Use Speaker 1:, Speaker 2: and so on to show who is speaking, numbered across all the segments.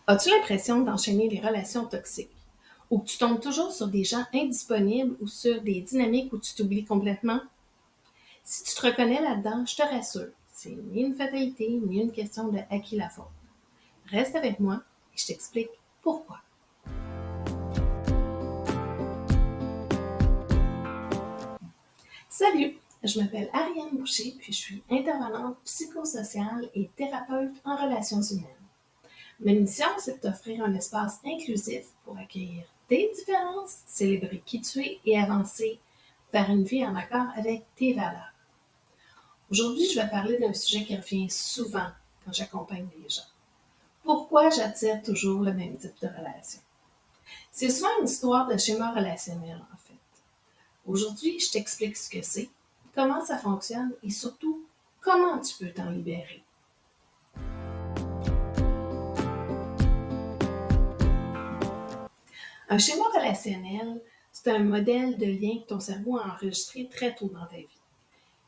Speaker 1: As-tu l'impression d'enchaîner des relations toxiques ou que tu tombes toujours sur des gens indisponibles ou sur des dynamiques où tu t'oublies complètement? Si tu te reconnais là-dedans, je te rassure, c'est ni une fatalité ni une question de à qui la faute. Reste avec moi et je t'explique pourquoi. Salut, je m'appelle Ariane Boucher puis je suis intervenante psychosociale et thérapeute en relations humaines. Ma mission, c'est de t'offrir un espace inclusif pour accueillir tes différences, célébrer qui tu es et avancer vers une vie en accord avec tes valeurs. Aujourd'hui, je vais parler d'un sujet qui revient souvent quand j'accompagne des gens. Pourquoi j'attire toujours le même type de relation? C'est souvent une histoire de schéma relationnel, en fait. Aujourd'hui, je t'explique ce que c'est, comment ça fonctionne et surtout, comment tu peux t'en libérer. Un schéma relationnel, c'est un modèle de lien que ton cerveau a enregistré très tôt dans ta vie.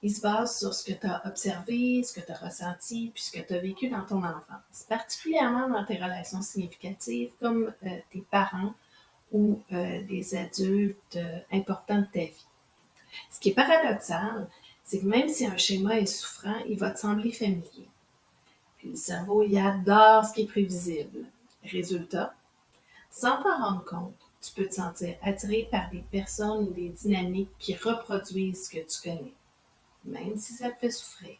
Speaker 1: Il se base sur ce que tu as observé, ce que tu as ressenti, puis ce que tu as vécu dans ton enfance, particulièrement dans tes relations significatives comme tes parents ou des adultes importants de ta vie. Ce qui est paradoxal, c'est que même si un schéma est souffrant, il va te sembler familier. Puis le cerveau, il adore ce qui est prévisible. Résultat, sans t'en rendre compte, tu peux te sentir attiré par des personnes ou des dynamiques qui reproduisent ce que tu connais, même si ça te fait souffrir.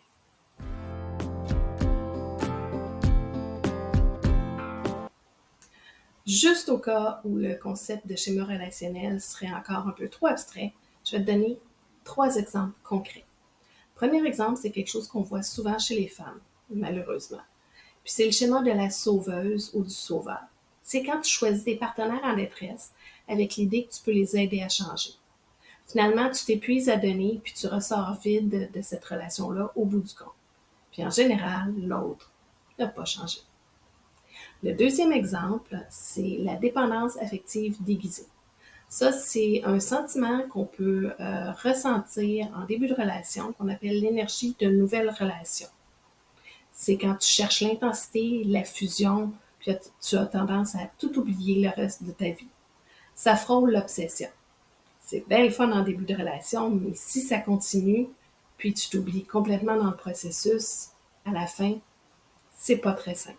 Speaker 1: Juste au cas où le concept de schéma relationnel serait encore un peu trop abstrait, je vais te donner 3 exemples concrets. Premier exemple, c'est quelque chose qu'on voit souvent chez les femmes, malheureusement. Puis c'est le schéma de la sauveuse ou du sauveur. C'est quand tu choisis des partenaires en détresse avec l'idée que tu peux les aider à changer. Finalement, tu t'épuises à donner puis tu ressors vide de cette relation-là au bout du compte. Puis en général, l'autre n'a pas changé. Le deuxième exemple, c'est la dépendance affective déguisée. Ça, c'est un sentiment qu'on peut ressentir en début de relation, qu'on appelle l'énergie de nouvelle relation. C'est quand tu cherches l'intensité, la fusion, puis tu as tendance à tout oublier le reste de ta vie. Ça frôle l'obsession. C'est bien le fun en début de relation, mais si ça continue, puis tu t'oublies complètement dans le processus, à la fin, c'est pas très sain.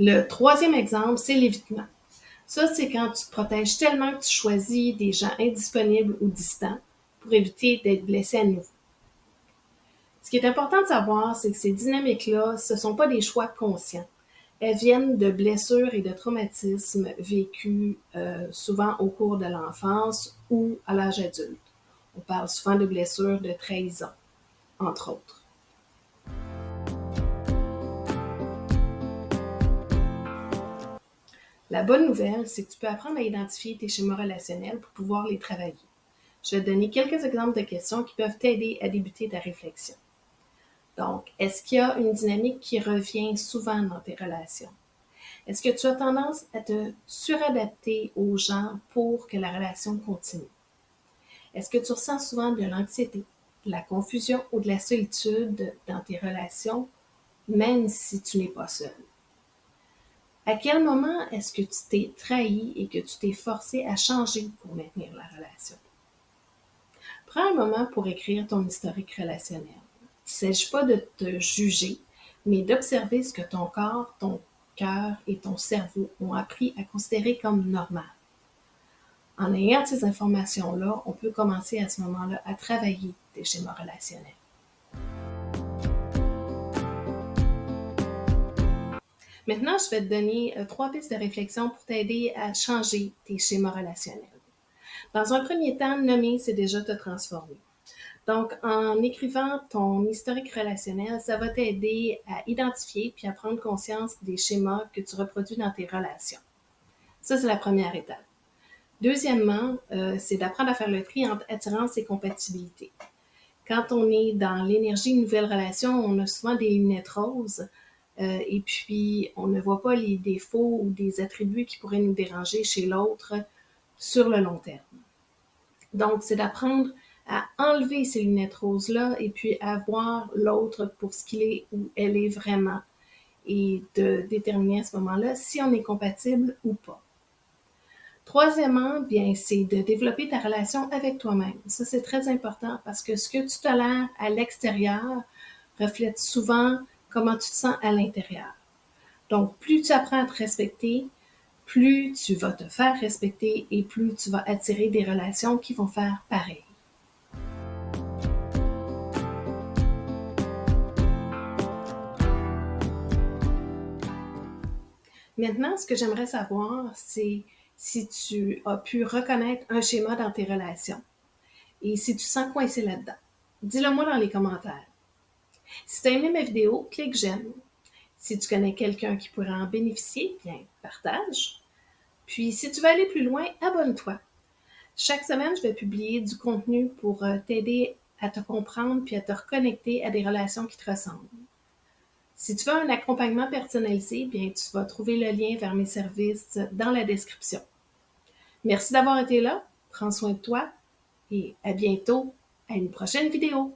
Speaker 1: Le troisième exemple, c'est l'évitement. Ça, c'est quand tu te protèges tellement que tu choisis des gens indisponibles ou distants pour éviter d'être blessé à nouveau. Ce qui est important de savoir, c'est que ces dynamiques-là, ce ne sont pas des choix conscients. Elles viennent de blessures et de traumatismes vécus souvent au cours de l'enfance ou à l'âge adulte. On parle souvent de blessures de trahison, entre autres. La bonne nouvelle, c'est que tu peux apprendre à identifier tes schémas relationnels pour pouvoir les travailler. Je vais te donner quelques exemples de questions qui peuvent t'aider à débuter ta réflexion. Donc, est-ce qu'il y a une dynamique qui revient souvent dans tes relations? Est-ce que tu as tendance à te suradapter aux gens pour que la relation continue? Est-ce que tu ressens souvent de l'anxiété, de la confusion ou de la solitude dans tes relations, même si tu n'es pas seul? À quel moment est-ce que tu t'es trahi et que tu t'es forcé à changer pour maintenir la relation? Prends un moment pour écrire ton historique relationnel. Il ne s'agit pas de te juger, mais d'observer ce que ton corps, ton cœur et ton cerveau ont appris à considérer comme normal. En ayant ces informations-là, on peut commencer à ce moment-là à travailler tes schémas relationnels. Maintenant, je vais te donner 3 pistes de réflexion pour t'aider à changer tes schémas relationnels. Dans un premier temps, nommer, c'est déjà te transformer. Donc, en écrivant ton historique relationnel, ça va t'aider à identifier puis à prendre conscience des schémas que tu reproduis dans tes relations. Ça, c'est la première étape. Deuxièmement, c'est d'apprendre à faire le tri entre attirance et compatibilité. Quand on est dans l'énergie d'une nouvelle relation, on a souvent des lunettes roses et puis on ne voit pas les défauts ou des attributs qui pourraient nous déranger chez l'autre sur le long terme. Donc, c'est d'apprendre à enlever ces lunettes roses-là et puis à voir l'autre pour ce qu'il est ou elle est vraiment et de déterminer à ce moment-là si on est compatible ou pas. Troisièmement, bien, c'est de développer ta relation avec toi-même. Ça, c'est très important parce que ce que tu tolères à l'extérieur reflète souvent comment tu te sens à l'intérieur. Donc, plus tu apprends à te respecter, plus tu vas te faire respecter et plus tu vas attirer des relations qui vont faire pareil. Maintenant, ce que j'aimerais savoir, c'est si tu as pu reconnaître un schéma dans tes relations et si tu sens coincé là-dedans. Dis-le moi dans les commentaires. Si tu as aimé ma vidéo, clique j'aime. Si tu connais quelqu'un qui pourrait en bénéficier, bien, partage. Puis, si tu veux aller plus loin, abonne-toi. Chaque semaine, je vais publier du contenu pour t'aider à te comprendre puis à te reconnecter à des relations qui te ressemblent. Si tu veux un accompagnement personnalisé, bien, tu vas trouver le lien vers mes services dans la description. Merci d'avoir été là, prends soin de toi et à bientôt à une prochaine vidéo.